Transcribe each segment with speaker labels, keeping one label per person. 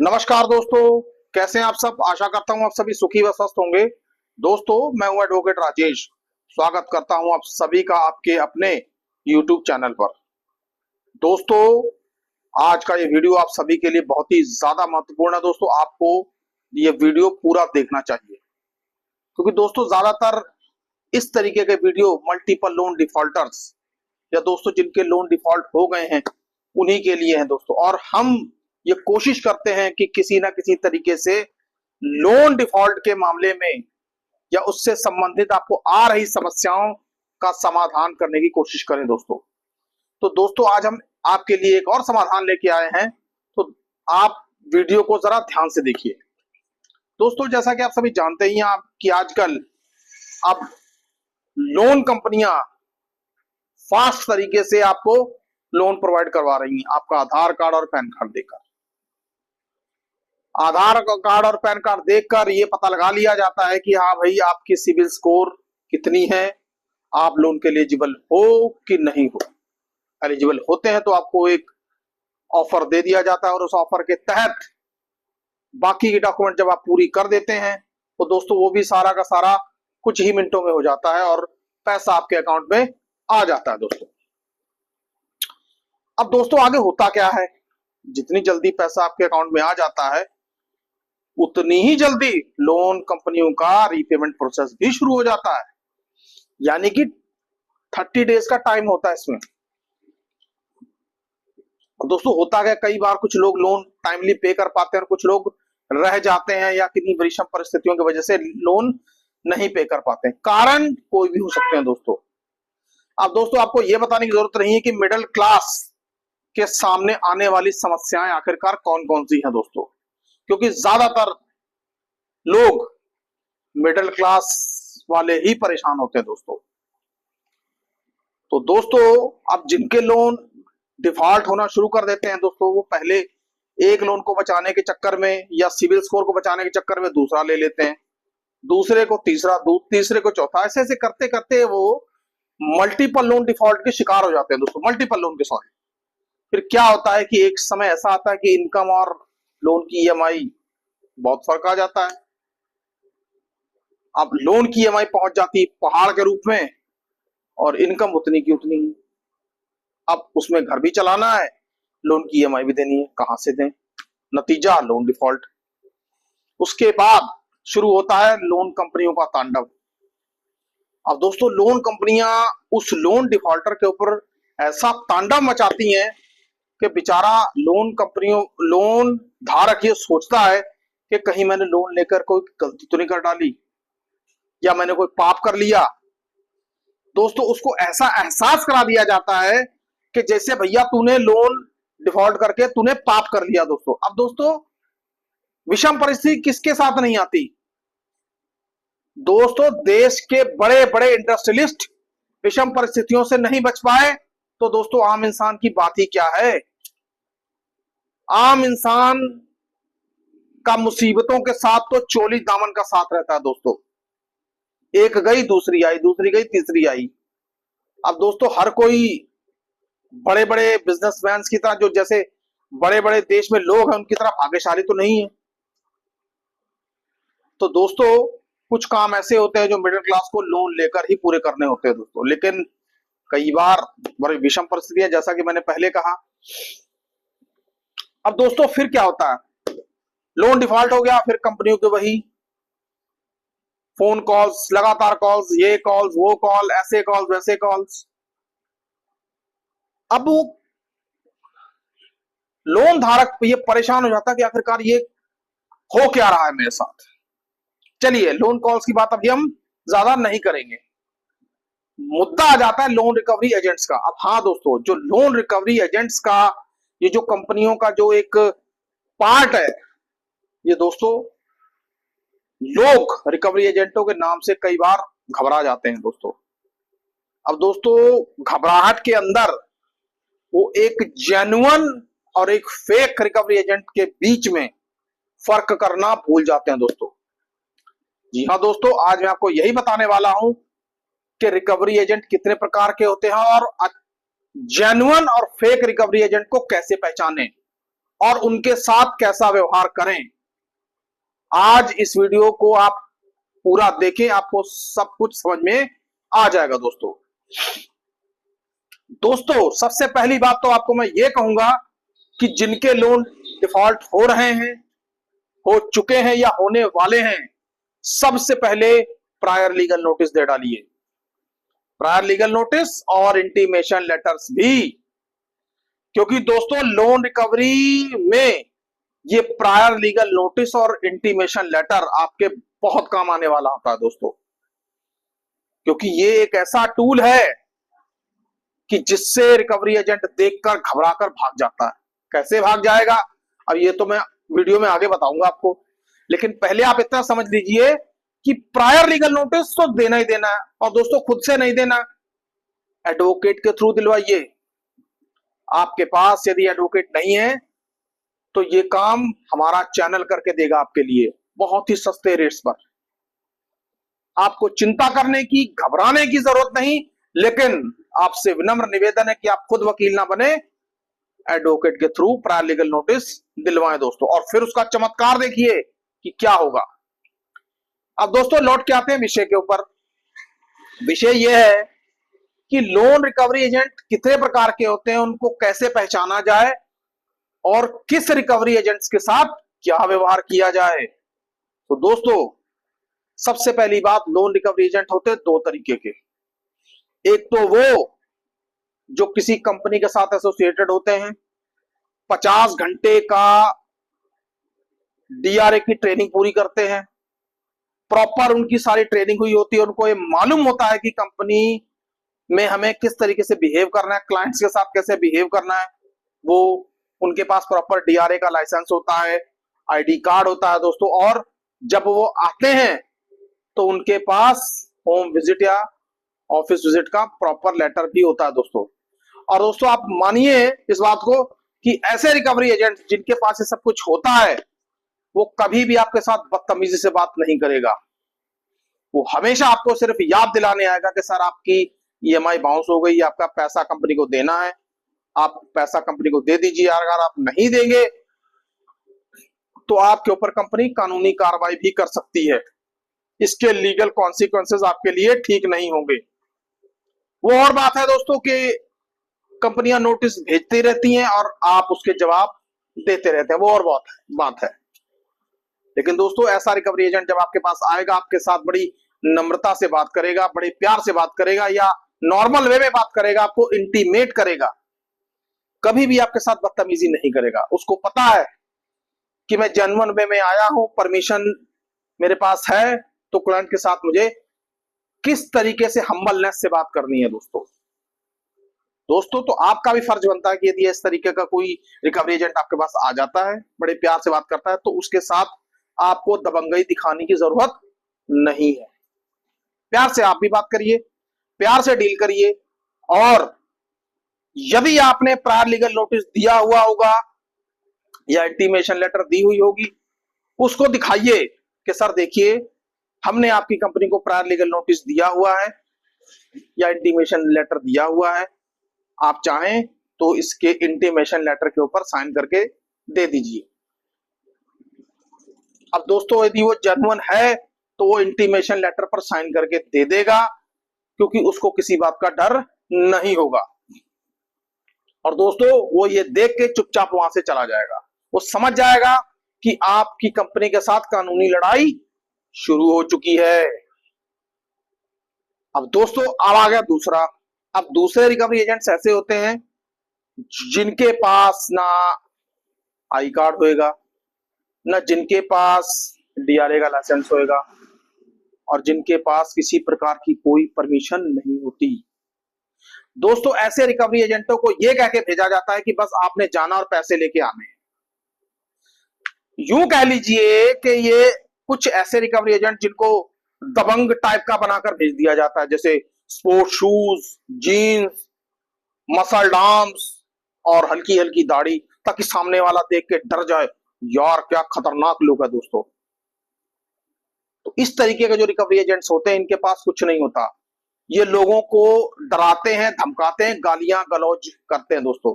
Speaker 1: नमस्कार दोस्तों, कैसे हैं आप सब। आशा करता हूं आप सभी सुखी व स्वस्थ होंगे। दोस्तों, मैं हूं एडवोकेट राजेश। स्वागत करता हूं आप सभी का आपके अपने YouTube चैनल पर। दोस्तों, आज का ये वीडियो आप सभी के लिए बहुत ही ज्यादा महत्वपूर्ण है। दोस्तों, आपको ये वीडियो पूरा देखना चाहिए, क्योंकि दोस्तों ज्यादातर इस तरीके के वीडियो मल्टीपल लोन डिफॉल्टर्स या दोस्तों जिनके लोन डिफॉल्ट हो गए हैं उन्हीं के लिए हैं दोस्तों। और हम ये कोशिश करते हैं कि किसी ना किसी तरीके से लोन डिफॉल्ट के मामले में या उससे संबंधित आपको आ रही समस्याओं का समाधान करने की कोशिश करें दोस्तों। तो दोस्तों, आज हम आपके लिए एक और समाधान लेके आए हैं, तो आप वीडियो को जरा ध्यान से देखिए। दोस्तों, जैसा कि आप सभी जानते ही हैं आप कि आजकल अब लोन कंपनियां फास्ट तरीके से आपको लोन प्रोवाइड करवा रही हैं, आपका आधार कार्ड और पैन कार्ड देकर। आधार कार्ड और पैन कार्ड देखकर ये पता लगा लिया जाता है कि हाँ भाई, आपकी सिविल स्कोर कितनी है, आप लोन के लिए एलिजिबल हो कि नहीं हो। एलिजिबल होते हैं तो आपको एक ऑफर दे दिया जाता है, और उस ऑफर के तहत बाकी की डॉक्यूमेंट जब आप पूरी कर देते हैं तो दोस्तों वो भी सारा का सारा कुछ ही मिनटों में हो जाता है और पैसा आपके अकाउंट में आ जाता है दोस्तों। अब दोस्तों, आगे होता क्या है, जितनी जल्दी पैसा आपके अकाउंट में आ जाता है उतनी ही जल्दी लोन कंपनियों का रीपेमेंट प्रोसेस भी शुरू हो जाता है। यानी कि 30 डेज का टाइम होता है इसमें। दोस्तों, होता है कई बार कुछ लोग लोन टाइमली पे कर पाते हैं और कुछ लोग रह जाते हैं या किन्हीं विषम परिस्थितियों की वजह से लोन नहीं पे कर पाते हैं। कारण कोई भी हो सकते हैं दोस्तों। अब दोस्तों, आपको यह बताने की जरूरत नहीं है कि मिडिल क्लास के सामने आने वाली समस्याएं आखिरकार कौन कौन सी हैं दोस्तों, क्योंकि ज्यादातर लोग मिडिल क्लास वाले ही परेशान होते हैं दोस्तों। तो दोस्तों, अब जिनके लोन डिफॉल्ट होना शुरू कर देते हैं दोस्तों, वो पहले एक लोन को बचाने के चक्कर में या सिविल स्कोर को बचाने के चक्कर में दूसरा ले लेते हैं, दूसरे को तीसरा, तीसरे को चौथा, ऐसे ऐसे करते करते वो मल्टीपल लोन डिफॉल्ट के शिकार हो जाते हैं दोस्तों। मल्टीपल लोन के, सॉरी। फिर क्या होता है कि एक समय ऐसा आता है कि इनकम और लोन की ईएमआई बहुत फर्क आ जाता है। अब लोन की ईएमआई पहुंच जाती है पहाड़ के रूप में और इनकम उतनी की उतनी ही। अब उसमें घर भी चलाना है, लोन की ईएमआई भी देनी है, कहां से दें। नतीजा लोन डिफॉल्ट। उसके बाद शुरू होता है लोन कंपनियों का तांडव। अब दोस्तों, लोन कंपनियां उस लोन डिफॉल्टर के ऊपर ऐसा तांडव मचाती हैं कि बेचारा लोन धारक ये सोचता है कि कहीं मैंने लोन लेकर कोई गलती तो नहीं कर डाली या मैंने कोई पाप कर लिया। दोस्तों, उसको ऐसा एहसास करा दिया जाता है कि जैसे भैया तूने लोन डिफॉल्ट करके तूने पाप कर लिया दोस्तों। अब दोस्तों, विषम परिस्थिति किसके साथ नहीं आती दोस्तों। देश के बड़े बड़े इंडस्ट्रियलिस्ट विषम परिस्थितियों से नहीं बच पाए तो दोस्तों आम इंसान की बात ही क्या है। आम इंसान का मुसीबतों के साथ तो चोली दामन का साथ रहता है दोस्तों। एक गई दूसरी आई, दूसरी गई तीसरी आई। अब दोस्तों, हर कोई बड़े बड़े बिजनेसमैन की तरह, जो जैसे बड़े बड़े देश में लोग हैं उनकी तरह भाग्यशाली तो नहीं है। तो दोस्तों, कुछ काम ऐसे होते हैं जो मिडिल क्लास को लोन लेकर ही पूरे करने होते हैं दोस्तों। लेकिन कई बार बड़ी विषम परिस्थितियां, जैसा कि मैंने पहले कहा। अब दोस्तों, फिर क्या होता है, लोन डिफॉल्ट हो गया, फिर कंपनियों के वही फोन कॉल्स, लगातार कॉल्स, ये कॉल्स वो कॉल, ऐसे कॉल्स वैसे कॉल्स। अब वो लोन धारक ये परेशान हो जाता है कि आखिरकार ये हो क्या रहा है मेरे साथ। चलिए, लोन कॉल्स की बात अभी हम ज्यादा नहीं करेंगे। मुद्दा आ जाता है लोन रिकवरी एजेंट्स का। अब हाँ दोस्तों, जो लोन रिकवरी एजेंट्स का ये जो कंपनियों का जो एक पार्ट है, ये दोस्तों लोग रिकवरी एजेंटों के नाम से कई बार घबरा जाते हैं दोस्तों। अब दोस्तों, घबराहट के अंदर वो एक जेन्युइन और एक फेक रिकवरी एजेंट के बीच में फर्क करना भूल जाते हैं दोस्तों। जी हाँ दोस्तों, आज मैं आपको यही बताने वाला हूं कि रिकवरी एजेंट कितने प्रकार के होते हैं और जेन्युइन और फेक रिकवरी एजेंट को कैसे पहचानें। और उनके साथ कैसा व्यवहार करें। आज इस वीडियो को आप पूरा देखें, आपको सब कुछ समझ में आ जाएगा। दोस्तों सबसे पहली बात तो आपको मैं ये कहूंगा कि जिनके लोन डिफॉल्ट हो रहे हैं, हो चुके हैं या होने वाले हैं, सबसे पहले प्रायर लीगल नोटिस दे डालिए। प्रायर लीगल नोटिस और इंटीमेशन लेटर्स भी, क्योंकि दोस्तों लोन रिकवरी में ये प्रायर लीगल नोटिस और इंटीमेशन लेटर आपके बहुत काम आने वाला होता है दोस्तों, क्योंकि ये एक ऐसा टूल है कि जिससे रिकवरी एजेंट देखकर घबराकर भाग जाता है। कैसे भाग जाएगा अब ये तो मैं वीडियो में आगे बताऊंगा आपको, लेकिन पहले आप इतना समझ लीजिए कि प्रायर लीगल नोटिस तो देना ही देना है, और दोस्तों खुद से नहीं देना, एडवोकेट के थ्रू दिलवाइए। आपके पास यदि एडवोकेट नहीं है तो ये काम हमारा चैनल करके देगा आपके लिए बहुत ही सस्ते रेट्स पर। आपको चिंता करने की, घबराने की जरूरत नहीं, लेकिन आपसे विनम्र निवेदन है कि आप खुद वकील ना बने, एडवोकेट के थ्रू प्रायर लीगल नोटिस दिलवाएं दोस्तों, और फिर उसका चमत्कार देखिए कि क्या होगा। अब दोस्तों लौट के आते हैं विषय के ऊपर। विषय यह है कि लोन रिकवरी एजेंट कितने प्रकार के होते हैं, उनको कैसे पहचाना जाए और किस रिकवरी एजेंट्स के साथ क्या व्यवहार किया जाए। तो दोस्तों सबसे पहली बात, लोन रिकवरी एजेंट होते हैं दो तरीके के। एक तो वो जो किसी कंपनी के साथ एसोसिएटेड होते हैं, 50 घंटे का डीआरए की ट्रेनिंग पूरी करते हैं, प्रॉपर उनकी सारी ट्रेनिंग हुई होती है, उनको ये मालूम होता है कि कंपनी में हमें किस तरीके से बिहेव करना है, क्लाइंट्स के साथ कैसे बिहेव करना है। वो उनके पास प्रॉपर डीआरए का लाइसेंस होता है, आईडी कार्ड होता है दोस्तों, और जब वो आते हैं तो उनके पास होम विजिट या ऑफिस विजिट का प्रॉपर लेटर भी होता है दोस्तों। और दोस्तों आप मानिए इस बात को कि ऐसे रिकवरी एजेंट जिनके पास ये सब कुछ होता है, वो कभी भी आपके साथ बदतमीजी से बात नहीं करेगा। वो हमेशा आपको सिर्फ याद दिलाने आएगा कि सर आपकी ईएमआई बाउंस हो गई, आपका पैसा कंपनी को देना है, आप पैसा कंपनी को दे दीजिए। अगर आप नहीं देंगे तो आपके ऊपर कंपनी कानूनी कार्रवाई भी कर सकती है। इसके लीगल कॉन्सिक्वेंसेस आपके लिए ठीक नहीं होंगे। वो और बात है दोस्तों कि कंपनियां नोटिस भेजती रहती हैं और आप उसके जवाब देते रहते हैं, वो और बात है। लेकिन दोस्तों ऐसा रिकवरी एजेंट जब आपके पास आएगा, आपके साथ बड़ी नम्रता से बात करेगा, बड़े प्यार से बात करेगा, या नॉर्मल वे में बात करेगा, आपको इंटीमेट करेगा, कभी भी आपके साथ बदतमीजी नहीं करेगा। उसको पता है कि मैं जेन्युइन वे में आया हूं, परमिशन मेरे पास है, तो क्लाइंट के साथ मुझे किस तरीके से हम्बलनेस से बात करनी है दोस्तों। तो आपका भी फर्ज बनता है कि यदि इस तरीके का कोई रिकवरी एजेंट आपके पास आ जाता है, बड़े प्यार से बात करता है, तो उसके साथ आपको दबंगई दिखाने की जरूरत नहीं है। प्यार से आप भी बात करिए, प्यार से डील करिए, और यदि आपने प्रायर लीगल नोटिस दिया हुआ होगा या इंटीमेशन लेटर दी हुई होगी, उसको दिखाइए कि सर देखिए हमने आपकी कंपनी को प्रायर लीगल नोटिस दिया हुआ है या इंटीमेशन लेटर दिया हुआ है, आप चाहें तो इसके इंटीमेशन लेटर के ऊपर साइन करके दे दीजिए। अब दोस्तों यदि वो जेन्युइन है तो वो इंटीमेशन लेटर पर साइन करके दे देगा, क्योंकि उसको किसी बात का डर नहीं होगा। और दोस्तों वो ये देख के चुपचाप वहां से चला जाएगा, वो समझ जाएगा कि आपकी कंपनी के साथ कानूनी लड़ाई शुरू हो चुकी है। अब दोस्तों अब आ गया दूसरा। अब दूसरे रिकवरी एजेंट्स ऐसे होते हैं जिनके पास ना आई कार्ड होएगा, ना जिनके पास डीआरए का लाइसेंस होएगा, और जिनके पास किसी प्रकार की कोई परमिशन नहीं होती। दोस्तों ऐसे रिकवरी एजेंटों को यह कह के भेजा जाता है कि बस आपने जाना और पैसे लेके आने। यूं कह लीजिए कि ये कुछ ऐसे रिकवरी एजेंट जिनको दबंग टाइप का बनाकर भेज दिया जाता है, जैसे स्पोर्ट्स शूज, जीन्स, मसल डार्म्स और हल्की हल्की दाढ़ी, ताकि सामने वाला देख के डर जाए, यार क्या खतरनाक लोग है दोस्तों। तो इस तरीके के जो रिकवरी एजेंट्स होते हैं, इनके पास कुछ नहीं होता। ये लोगों को डराते हैं, धमकाते हैं, गालियां गलौज करते हैं दोस्तों।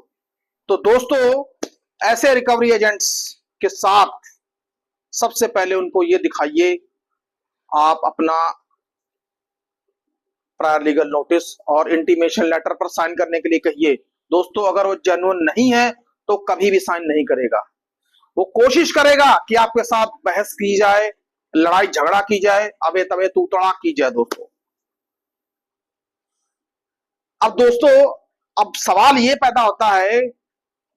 Speaker 1: तो दोस्तों ऐसे रिकवरी एजेंट्स के साथ सबसे पहले उनको ये दिखाइए, आप अपना प्रायर लीगल नोटिस और इंटीमेशन लेटर पर साइन करने के लिए कहिए। दोस्तों, अगर वो जेन्युइन नहीं है तो कभी भी साइन नहीं करेगा। वो कोशिश करेगा कि आपके साथ बहस की जाए, लड़ाई झगड़ा की जाए, अबे तबे तू तड़ाक की जाए। दोस्तों, अब दोस्तों, अब सवाल ये पैदा होता है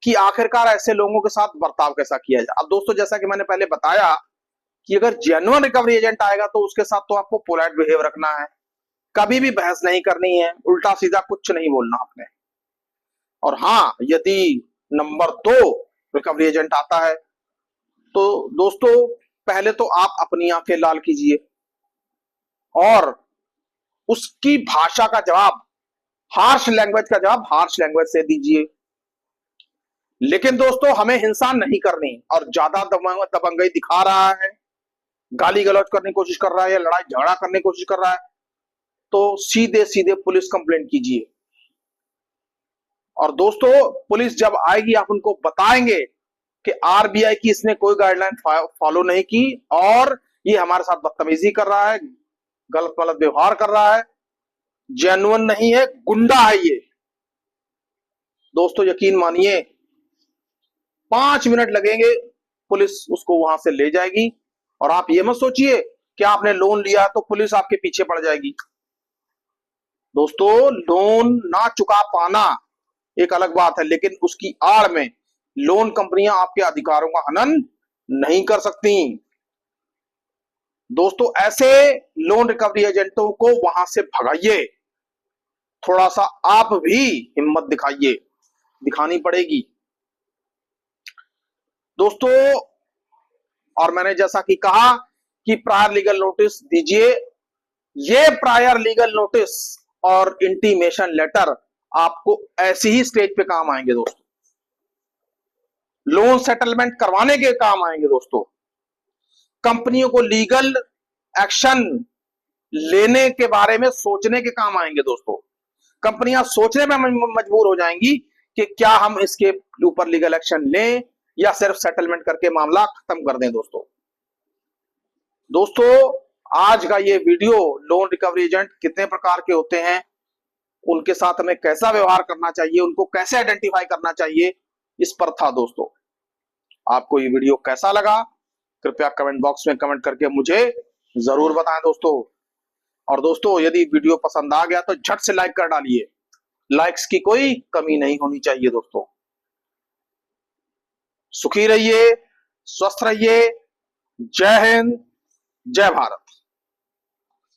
Speaker 1: कि आखिरकार ऐसे लोगों के साथ बर्ताव कैसा किया जाए। अब दोस्तों, जैसा कि मैंने पहले बताया कि अगर जेन्युइन रिकवरी एजेंट आएगा तो उसके साथ तो आपको पोलाइट बिहेव रखना है, कभी भी बहस नहीं करनी है, उल्टा सीधा कुछ नहीं बोलना आपने। और हाँ, यदि नंबर 2 रिकवरी एजेंट आता है तो दोस्तों, पहले तो आप अपनी आंखें लाल कीजिए और उसकी भाषा का जवाब, हार्श लैंग्वेज का जवाब हार्श लैंग्वेज से दीजिए। लेकिन दोस्तों, हमें हिंसा नहीं करनी, और ज्यादा दबंगई दिखा रहा है, गाली गलौज करने की कोशिश कर रहा है या लड़ाई झगड़ा करने की कोशिश कर रहा है तो सीधे सीधे पुलिस कंप्लेंट कीजिए। और दोस्तों, पुलिस जब आएगी आप उनको बताएंगे कि आरबीआई की इसने कोई गाइडलाइन फॉलो नहीं की और ये हमारे साथ बदतमीजी कर रहा है, गलत गलत व्यवहार कर रहा है, जेन्युइन नहीं है, गुंडा है ये। दोस्तों, यकीन मानिए 5 मिनट लगेंगे, पुलिस उसको वहां से ले जाएगी। और आप ये मत सोचिए कि आपने लोन लिया तो पुलिस आपके पीछे पड़ जाएगी। दोस्तों, लोन ना चुका पाना एक अलग बात है, लेकिन उसकी आड़ में लोन कंपनियां आपके अधिकारों का हनन नहीं कर सकती। दोस्तों, ऐसे लोन रिकवरी एजेंटों को वहां से भगाइए। थोड़ा सा आप भी हिम्मत दिखाइए, दिखानी पड़ेगी दोस्तों। और मैंने जैसा कि कहा कि प्रायर लीगल नोटिस दीजिए। ये प्रायर लीगल नोटिस और इंटीमेशन लेटर आपको ऐसी ही स्टेज पे काम आएंगे दोस्तों, लोन सेटलमेंट करवाने के काम आएंगे दोस्तों, कंपनियों को लीगल एक्शन लेने के बारे में सोचने के काम आएंगे दोस्तों। कंपनियां सोचने में मजबूर हो जाएंगी कि क्या हम इसके ऊपर लीगल एक्शन लें या सिर्फ सेटलमेंट करके मामला खत्म कर दें। दोस्तों, आज का ये वीडियो लोन रिकवरी एजेंट कितने प्रकार के होते हैं, उनके साथ हमें कैसा व्यवहार करना चाहिए, उनको कैसे आइडेंटिफाई करना चाहिए, इस पर था दोस्तों। आपको ये वीडियो कैसा लगा कृपया कमेंट बॉक्स में कमेंट करके मुझे जरूर बताएं दोस्तों। और दोस्तों, यदि वीडियो पसंद आ गया तो झट से लाइक कर डालिए, लाइक्स की कोई कमी नहीं होनी चाहिए दोस्तों। सुखी रहिए, स्वस्थ रहिए। जय हिंद, जय भारत।